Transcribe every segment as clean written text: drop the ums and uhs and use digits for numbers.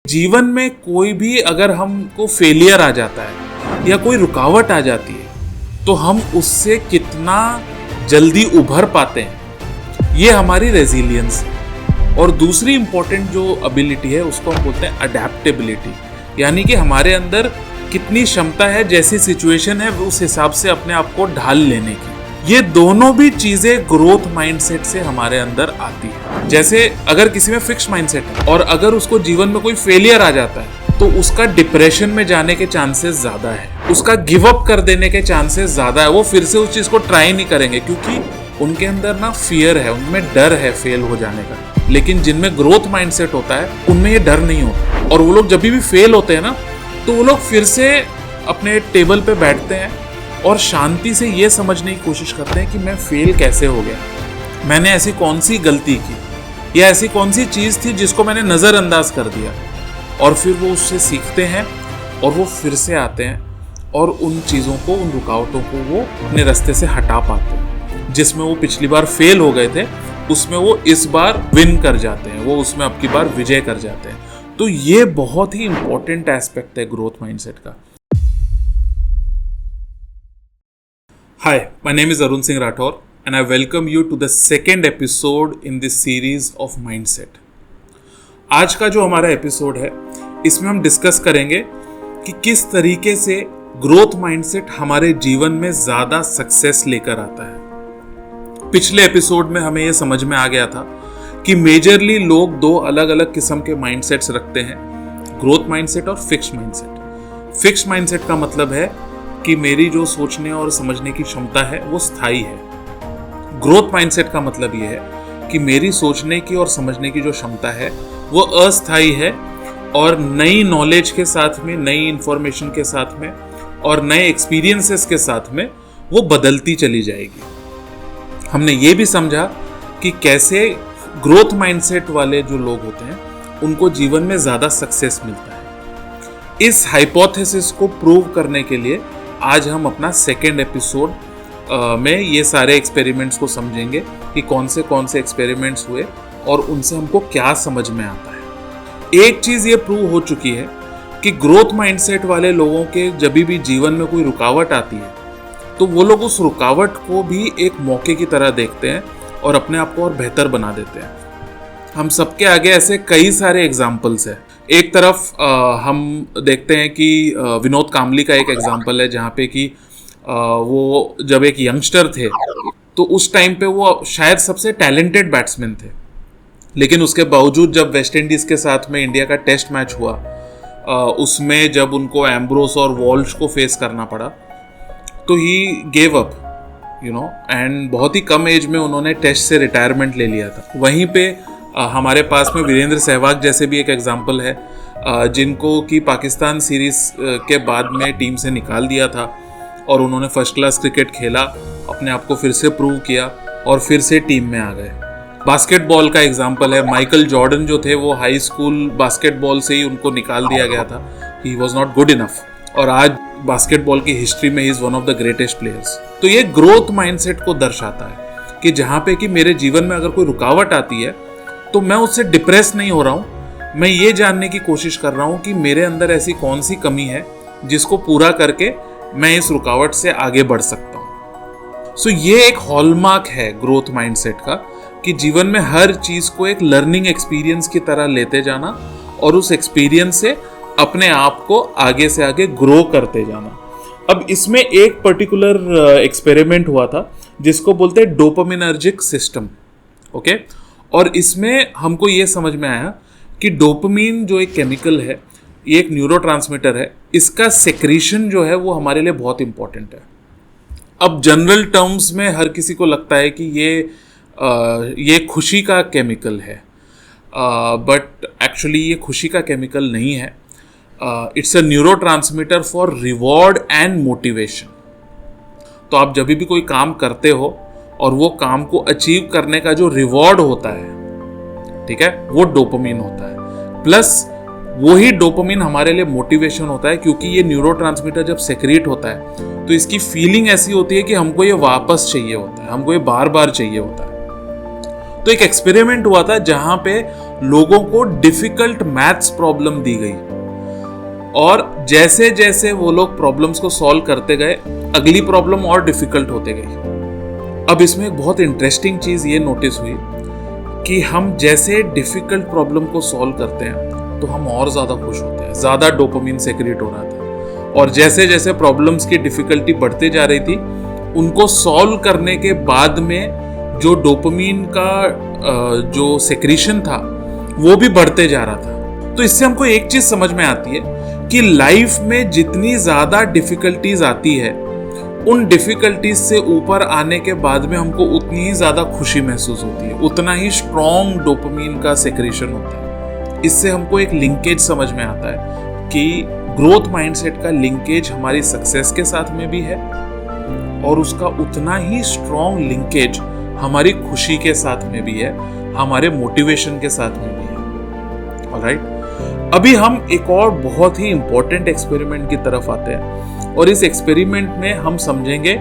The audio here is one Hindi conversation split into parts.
जीवन में कोई भी अगर हमको फेलियर आ जाता है या कोई रुकावट आ जाती है तो हम उससे कितना जल्दी उभर पाते हैं, ये हमारी रेजिलियंस है। और दूसरी इंपॉर्टेंट जो एबिलिटी है उसको हम बोलते हैं अडेप्टेबिलिटी, यानी कि हमारे अंदर कितनी क्षमता है जैसी सिचुएशन है उस हिसाब से अपने आप को ढाल लेने की। ये दोनों भी चीजें ग्रोथ माइंडसेट से हमारे अंदर आती है। जैसे अगर किसी में फिक्स माइंडसेट है और अगर उसको जीवन में कोई फेलियर आ जाता है तो उसका डिप्रेशन में जाने के चांसेस ज्यादा है, उसका गिव अप कर देने के चांसेस ज्यादा है। वो फिर से उस चीज को ट्राई नहीं करेंगे क्योंकि उनके अंदर ना फियर है, उनमें डर है फेल हो जाने का। लेकिन जिनमें ग्रोथ माइंडसेट होता है उनमें ये डर नहीं होता, और वो लोग जब भी फेल होते हैं ना तो वो लोग फिर से अपने टेबल पे बैठते हैं और शांति से ये समझने की कोशिश करते हैं कि मैं फेल कैसे हो गया, मैंने ऐसी कौन सी गलती की या ऐसी कौन सी चीज़ थी जिसको मैंने नज़रअंदाज कर दिया। और फिर वो उससे सीखते हैं और वो फिर से आते हैं और उन चीज़ों को, उन रुकावटों को वो अपने रास्ते से हटा पाते हैं। जिसमें वो पिछली बार फेल हो गए थे उसमें वो इस बार विन कर जाते हैं, वो उसमें अब की बार विजय कर जाते हैं। तो ये बहुत ही इंपॉर्टेंट एस्पेक्ट है ग्रोथ माइंडसेट का। Hi, my name is Arun Singh Rathore and I welcome you to the second episode in this series of Mindset. आज का जो हमारा एपिसोड है इसमें हम डिस्कस करेंगे कि किस तरीके से ग्रोथ माइंडसेट हमारे जीवन में ज़्यादा सक्सेस लेकर आता है। पिछले एपिसोड में हमें यह समझ में आ गया था कि मेजरली लोग दो अलग अलग किस्म के माइंडसेट्स रखते हैं, ग्रोथ माइंडसेट और फिक्स्ड माइंडसेट। फिक्स्ड माइंडसेट का मतलब है कि मेरी जो सोचने और समझने की क्षमता है वो स्थायी है। ग्रोथ माइंडसेट का मतलब ये है कि मेरी सोचने की और समझने की जो क्षमता है वो अस्थायी है और नई नॉलेज के साथ में, नई इंफॉर्मेशन के साथ में और नए एक्सपीरियंसेस के साथ में वो बदलती चली जाएगी। हमने ये भी समझा कि कैसे ग्रोथ माइंडसेट वाले जो लोग होते हैं उनको जीवन में ज़्यादा सक्सेस मिलता है। इस हाइपोथेसिस को प्रूव करने के लिए आज हम अपना सेकेंड एपिसोड में ये सारे एक्सपेरिमेंट्स को समझेंगे कि कौन से एक्सपेरिमेंट्स हुए और उनसे हमको क्या समझ में आता है। एक चीज़ ये प्रूव हो चुकी है कि ग्रोथ माइंडसेट वाले लोगों के जब भी जीवन में कोई रुकावट आती है तो वो लोग उस रुकावट को भी एक मौके की तरह देखते हैं और अपने आप को और बेहतर बना देते हैं। हम सबके आगे ऐसे कई सारे एग्जाम्पल्स हैं। एक तरफ हम देखते हैं कि विनोद कांबली का एक एग्जाम्पल है जहाँ पे कि वो जब एक यंगस्टर थे तो उस टाइम पे वो शायद सबसे टैलेंटेड बैट्समैन थे, लेकिन उसके बावजूद जब वेस्ट इंडीज़ के साथ में इंडिया का टेस्ट मैच हुआ उसमें जब उनको एम्ब्रोस और वॉल्श को फेस करना पड़ा तो ही गेव अप एंड बहुत ही कम एज में उन्होंने टेस्ट से रिटायरमेंट ले लिया था। वहीं पे हमारे पास में वीरेंद्र सहवाग जैसे भी एक एग्जाम्पल है जिनको कि पाकिस्तान सीरीज़ के बाद में टीम से निकाल दिया था और उन्होंने फर्स्ट क्लास क्रिकेट खेला, अपने आप को फिर से प्रूव किया और फिर से टीम में आ गए। बास्केटबॉल का एग्जाम्पल है, माइकल जॉर्डन जो थे वो हाई स्कूल बास्केटबॉल से ही उनको निकाल दिया गया था, he was not good enough, और आज बास्केटबॉल की हिस्ट्री में he is one of the greatest players. तो ये ग्रोथ माइंडसेट को दर्शाता है कि जहाँ पे कि मेरे जीवन में अगर कोई रुकावट आती है तो मैं उससे डिप्रेस नहीं हो रहा हूँ, मैं ये जानने की कोशिश कर रहा हूँ कि मेरे अंदर ऐसी कौन सी कमी है जिसको पूरा करके मैं इस रुकावट से आगे बढ़ सकता हूँ। सो ये एक हॉलमार्क है ग्रोथ माइंडसेट का कि जीवन में हर चीज़ को एक लर्निंग एक्सपीरियंस की तरह लेते जाना और उस एक्सपीरियंस से अपने आप को आगे से आगे ग्रो करते जाना। अब इसमें एक पर्टिकुलर एक्सपेरिमेंट हुआ था जिसको बोलते हैं डोपामिनर्जिक सिस्टम, ओके। और इसमें हमको ये समझ में आया कि डोपामिन जो एक केमिकल है, ये एक न्यूरोट्रांसमीटर है, इसका सेक्रीशन जो है वो हमारे लिए बहुत इंपॉर्टेंट है। अब जनरल टर्म्स में हर किसी को लगता है कि ये खुशी का केमिकल है, बट एक्चुअली ये खुशी का केमिकल नहीं है। It's a neurotransmitter for reward and motivation. तो आप जब भी कोई काम करते हो और वो काम को अचीव करने का जो रिवॉर्ड होता है, ठीक है, वो डोपामिन होता है। प्लस वही डोपामिन हमारे लिए मोटिवेशन होता है, क्योंकि ये न्यूरोट्रांसमीटर जब सेक्रेट होता है तो इसकी फीलिंग ऐसी होती है कि हमको ये वापस चाहिए होता है, हमको ये बार बार चाहिए होता है। तो एक एक्सपेरिमेंट हुआ था जहाँ पे लोगों को डिफिकल्ट मैथ्स प्रॉब्लम दी गई और जैसे जैसे वो लोग प्रॉब्लम्स को सॉल्व करते गए अगली प्रॉब्लम और डिफिकल्ट होते गई। अब इसमें एक बहुत इंटरेस्टिंग चीज ये नोटिस हुई कि हम जैसे डिफिकल्ट प्रॉब्लम को सॉल्व करते हैं तो हम और ज्यादा खुश होते हैं, ज्यादा डोपामिन सेक्रेट हो रहा था। और जैसे जैसे प्रॉब्लम्स की डिफिकल्टी बढ़ती जा रही थी उनको सॉल्व करने के बाद में जो डोपामिन का जो सेक्रीशन था वो भी बढ़ते जा रहा था। तो इससे हमको एक चीज समझ में आती है कि लाइफ में जितनी ज्यादा डिफिकल्टीज आती है उन डिफिकल्टीज से ऊपर आने के बाद में हमको उतनी ही ज्यादा खुशी महसूस होती है, उतना ही स्ट्रॉन्ग डोपामिन का सेक्रेशन होता है। इससे हमको एक लिंकेज समझ में आता है कि ग्रोथ माइंडसेट का लिंकेज हमारी सक्सेस के साथ में भी है और उसका उतना ही स्ट्रॉन्ग लिंकेज हमारी खुशी के साथ में भी है, हमारे मोटिवेशन के साथ में भी है। ऑलराइट, अभी हम एक और बहुत ही इंपॉर्टेंट एक्सपेरिमेंट की तरफ आते हैं और इस एक्सपेरिमेंट में हम समझेंगे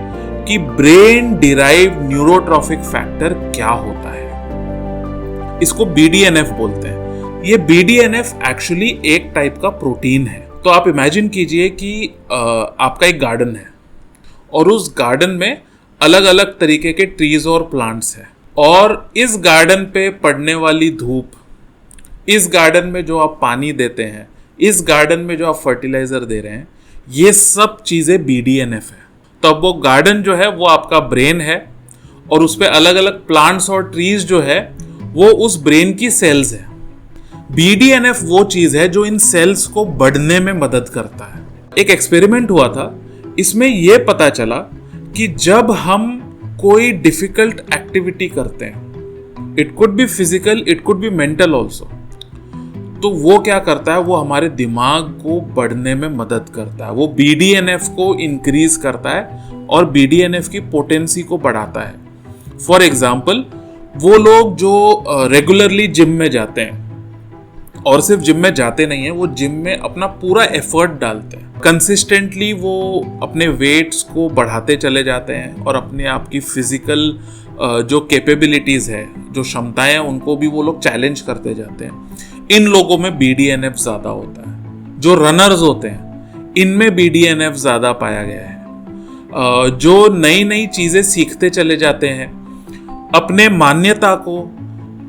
कि ब्रेन डिराइव्ड न्यूरोट्रॉफिक फैक्टर क्या होता है। इसको BDNF बोलते हैं। ये BDNF एक्चुअली एक टाइप का प्रोटीन है। तो आप इमेजिन कीजिए कि आपका एक गार्डन है और उस गार्डन में अलग अलग तरीके के ट्रीज और प्लांट्स हैं और इस गार्डन पे पड़ने वाली धूप, इस गार्डन में जो आप पानी देते हैं, इस गार्डन में जो आप फर्टिलाइजर दे रहे हैं, ये सब चीजें BDNF है। तो अब वो गार्डन जो है वो आपका ब्रेन है और उस पे अलग अलग प्लांट्स और ट्रीज जो है वो उस ब्रेन की सेल्स है। BDNF वो चीज है जो इन सेल्स को बढ़ने में मदद करता है। एक एक्सपेरिमेंट हुआ था, इसमें यह पता चला कि जब हम कोई डिफिकल्ट एक्टिविटी करते हैं, it could be physical, it could be mental also, तो वो क्या करता है, वो हमारे दिमाग को बढ़ने में मदद करता है। वो BDNF को इंक्रीज करता है और BDNF की पोटेंसी को बढ़ाता है। फॉर एग्जाम्पल, वो लोग जो रेगुलरली जिम में जाते हैं और सिर्फ जिम में जाते नहीं है, वो जिम में अपना पूरा एफर्ट डालते हैं, कंसिस्टेंटली वो अपने वेट्स को बढ़ाते चले जाते हैं और अपने आप की फिजिकल जो कैपेबिलिटीज है, जो क्षमताएं हैं, उनको भी वो लोग चैलेंज करते जाते हैं। इन लोगों में BDNF ज्यादा होता है। जो रनर्स होते हैं इनमें BDNF ज्यादा पाया गया है। जो नई नई चीजें सीखते चले जाते हैं, अपने मान्यता को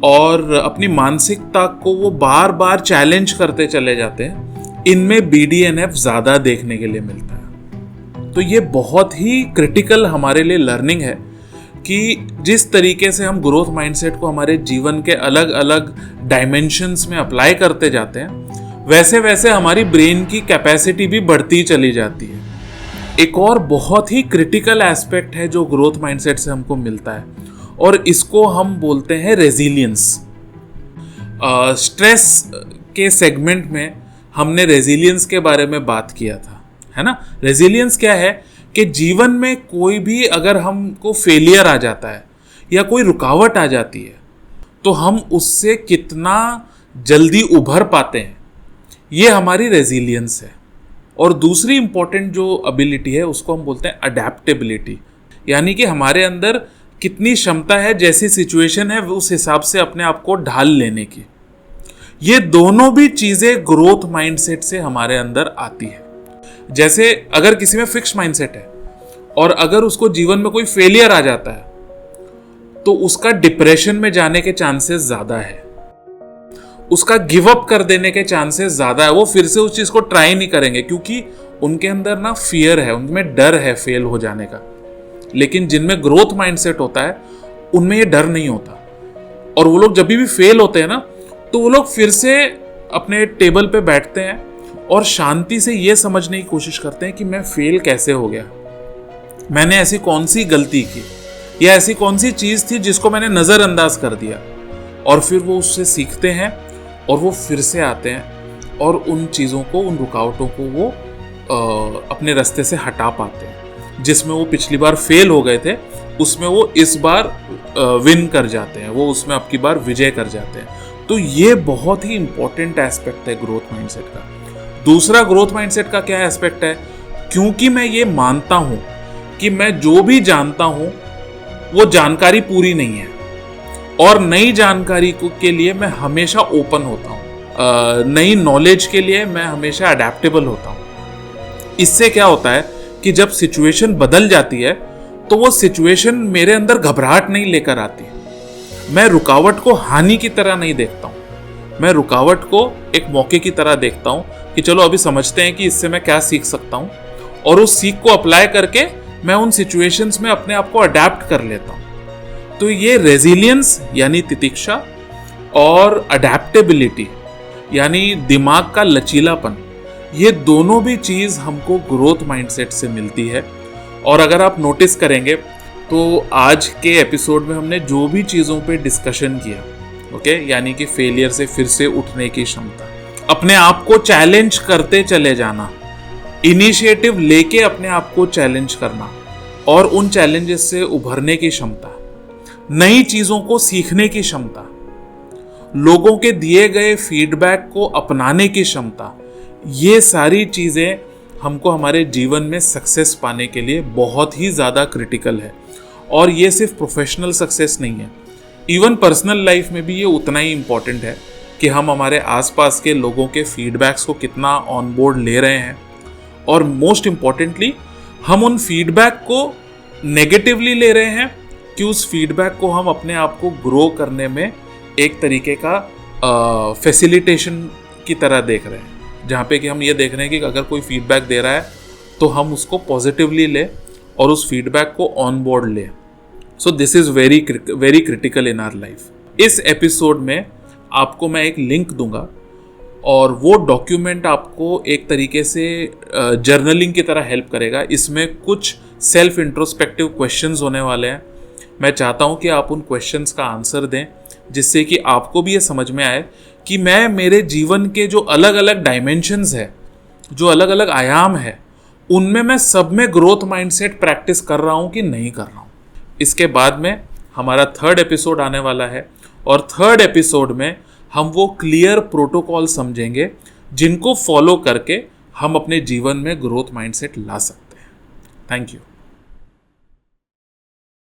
और अपनी मानसिकता को वो बार बार चैलेंज करते चले जाते हैं, इनमें BDNF ज्यादा देखने के लिए मिलता है। तो ये बहुत ही क्रिटिकल हमारे लिए लर्निंग है कि जिस तरीके से हम ग्रोथ माइंडसेट को हमारे जीवन के अलग अलग डायमेंशंस में अप्लाई करते जाते हैं, वैसे वैसे हमारी ब्रेन की कैपेसिटी भी बढ़ती चली जाती है। एक और बहुत ही क्रिटिकल एस्पेक्ट है जो ग्रोथ माइंडसेट से हमको मिलता है और इसको हम बोलते हैं रेजिलियंस। स्ट्रेस के सेगमेंट में हमने रेजिलियंस के बारे में बात किया था, है ना। रेजिलियंस क्या है कि जीवन में कोई भी अगर हमको फेलियर आ जाता है या कोई रुकावट आ जाती है तो हम उससे कितना जल्दी उभर पाते हैं, ये हमारी रेजिलियंस है। और दूसरी इंपॉर्टेंट जो एबिलिटी है उसको हम बोलते हैं अडेप्टेबिलिटी, यानी कि हमारे अंदर कितनी क्षमता है जैसी सिचुएशन है उस हिसाब से अपने आप को ढाल लेने की। ये दोनों भी चीजें ग्रोथ माइंडसेट से हमारे अंदर आती है। जैसे अगर किसी में फिक्स माइंडसेट है और अगर उसको जीवन में कोई फेलियर आ जाता है तो उसका डिप्रेशन में जाने के चांसेस ज्यादा है, उसका गिव अप कर देने के चांसेस ज्यादा है। वो फिर से उस चीज को ट्राई नहीं करेंगे क्योंकि उनके अंदर ना फियर है, उनमें डर है फेल हो जाने का। लेकिन जिनमें ग्रोथ माइंडसेट होता है उनमें ये डर नहीं होता और वो लोग जब भी फेल होते हैं ना तो वो लोग फिर से अपने टेबल पे बैठते हैं और शांति से ये समझने की कोशिश करते हैं कि मैं फेल कैसे हो गया, मैंने ऐसी कौन सी गलती की या ऐसी कौन सी चीज थी जिसको मैंने नजरअंदाज कर दिया। और फिर वो उससे सीखते हैं और वो फिर से आते हैं और उन चीज़ों को, उन रुकावटों को वो अपने रास्ते से हटा पाते हैं। जिसमें वो पिछली बार फेल हो गए थे उसमें वो इस बार विन कर जाते हैं, वो उसमें अब की बार विजय कर जाते हैं। तो ये बहुत ही इंपॉर्टेंट एस्पेक्ट है ग्रोथ माइंडसेट का। दूसरा ग्रोथ माइंडसेट का क्या एस्पेक्ट है, क्योंकि मैं ये मानता हूं कि मैं जो भी जानता हूं वो जानकारी पूरी नहीं है और नई जानकारी के लिए मैं हमेशा ओपन होता हूँ, नई नॉलेज के लिए मैं हमेशा अडेप्टेबल होता हूँ। इससे क्या होता है कि जब सिचुएशन बदल जाती है तो वो सिचुएशन मेरे अंदर घबराहट नहीं लेकर आती। मैं रुकावट को हानि की तरह नहीं देखता हूँ, मैं रुकावट को एक मौके की तरह देखता हूँ कि चलो अभी समझते हैं कि इससे मैं क्या सीख सकता हूँ, और उस सीख को अप्लाई करके मैं उन सिचुएशंस में अपने आप को अडेप्ट कर लेता हूँ। तो ये रेजिलियंस यानी तितिक्षा और अडेप्टेबिलिटी यानी दिमाग का लचीलापन, ये दोनों भी चीज़ हमको ग्रोथ माइंडसेट से मिलती है। और अगर आप नोटिस करेंगे तो आज के एपिसोड में हमने जो भी चीज़ों पे डिस्कशन किया, ओके, यानी कि फेलियर से फिर से उठने की क्षमता, अपने आप को चैलेंज करते चले जाना, इनिशिएटिव लेके अपने आप को चैलेंज करना और उन चैलेंजेस से उभरने की क्षमता, नई चीज़ों को सीखने की क्षमता, लोगों के दिए गए फीडबैक को अपनाने की क्षमता, ये सारी चीज़ें हमको हमारे जीवन में सक्सेस पाने के लिए बहुत ही ज़्यादा क्रिटिकल है। और ये सिर्फ प्रोफेशनल सक्सेस नहीं है, इवन पर्सनल लाइफ में भी ये उतना ही इम्पॉर्टेंट है कि हम हमारे आसपास के लोगों के फीडबैक्स को कितना ऑन बोर्ड ले रहे हैं, और मोस्ट इम्पॉर्टेंटली हम उन फीडबैक को नेगेटिवली ले रहे हैं कि उस फीडबैक को हम अपने आप को ग्रो करने में एक तरीके का फैसिलिटेशन की तरह देख रहे हैं, जहाँ पे कि हम ये देख रहे हैं कि अगर कोई फीडबैक दे रहा है तो हम उसको पॉजिटिवली ले और उस फीडबैक को ऑन बोर्ड ले। So this is very critical in our life. इस एपिसोड में आपको मैं एक लिंक दूंगा और वो डॉक्यूमेंट आपको एक तरीके से जर्नलिंग की तरह हेल्प करेगा। इसमें कुछ सेल्फ इंट्रोस्पेक्टिव क्वेश्चंस होने वाले हैं। मैं चाहता हूँ कि आप उन क्वेश्चंस का आंसर दें, जिससे कि आपको भी ये समझ में आए कि मैं मेरे जीवन के जो अलग अलग डायमेंशंस है, जो अलग अलग आयाम है, उनमें मैं सब में ग्रोथ माइंडसेट प्रैक्टिस कर रहा हूँ कि नहीं कर रहा हूँ। इसके बाद में हमारा 3rd एपिसोड आने वाला है और 3rd एपिसोड में हम वो क्लियर प्रोटोकॉल समझेंगे जिनको फॉलो करके हम अपने जीवन में ग्रोथ माइंडसेट ला सकते हैं। Thank you.